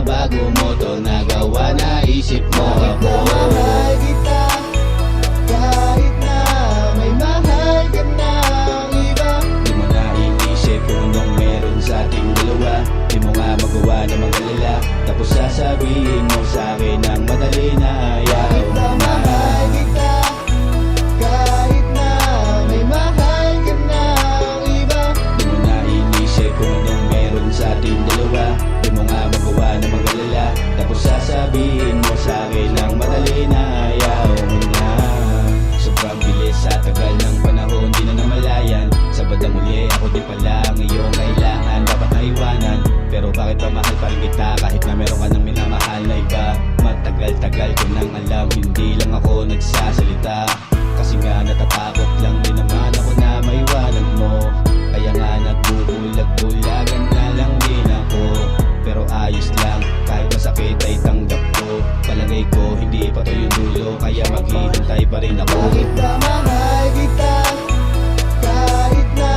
bago mo to nagawa, naisip mo Kahit ako. na mahal kita, kahit na may mahal ka ng iba, Di mo na inisip kung anong meron sa ating dalawa. Di mo nga magawa na mag-alala, tapos sasabihin mo sa'kin ng madali na ayaw kahit mo na na. mahal kita, kahit na may mahal ka ng iba, Di mo na inisip kung anong meron sa ating dalawa. Di mo nga magawa na mag-alala, tapos sasabihin mo sa'kin ng madali na ayaw mo na. Sobrang bilis sa tagal ng panahon, di na namalayan. Sa bandang uli, ako din pala ang iyong kailangan, dapat naiwanan. Pero bakit ba mahal pa rin kita kahit na meron ka ng minamahal na iba? Matagal-tagal ko nang alam, hindi lang ako nagsasalita. Kasi nga natatakot lang din naman ako na maiwanan mo. Kaya nga nagbubulag-bulagan na lang din ako. Pero ayos lang, kahit masakit ay tanggap ko. Palagay ko hindi pa to yung dulo, kaya maghihintay pa rin ako. kahit na mahal kita, kahit na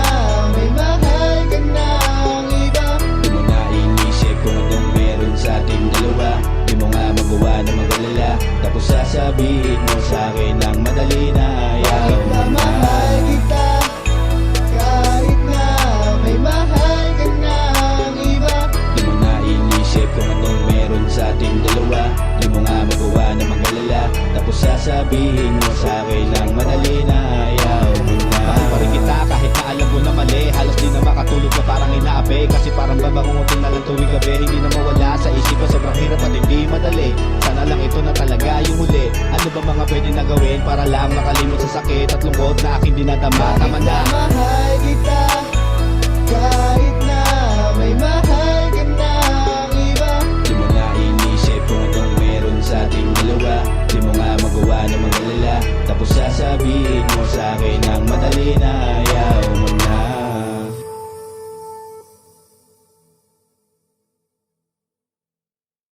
may mahal ka ng iba, Di mo na inisip kung anong meron sa ating dalawa. Di mo nga magawa na mag-alala, tapos sasabihin mo sa'kin ng madali na ayaw kahit na mo na. mahal kita, kahit na may mahal ka ng iba, Di mo na inisip kung anong meron sa ating dalawa. Di mo nga magawa na mag-alala, tapos sasabihin mo sa'kin ng madali na ayaw mo na. Mahal pa rin kita kahit na alam mo na mali. Halos di na makatulog ka parang inaapi, kasi parang babangungutin na lang tuwing gabi. Hindi na mawala sa isip ko, sobrang hirap at hindi madali. Sana lang ito na talaga yung huli. Ano ba mga pwede na gawin para lang makalimot sa sakit at lungkot na aking dinadama? Tama na. mahal kita, kahit na may mahal ka ng iba, Di mo na inisip kung anong meron sa ating dalawa. Di mo nga magawa na mag-alala, tapos sasabihin mo sa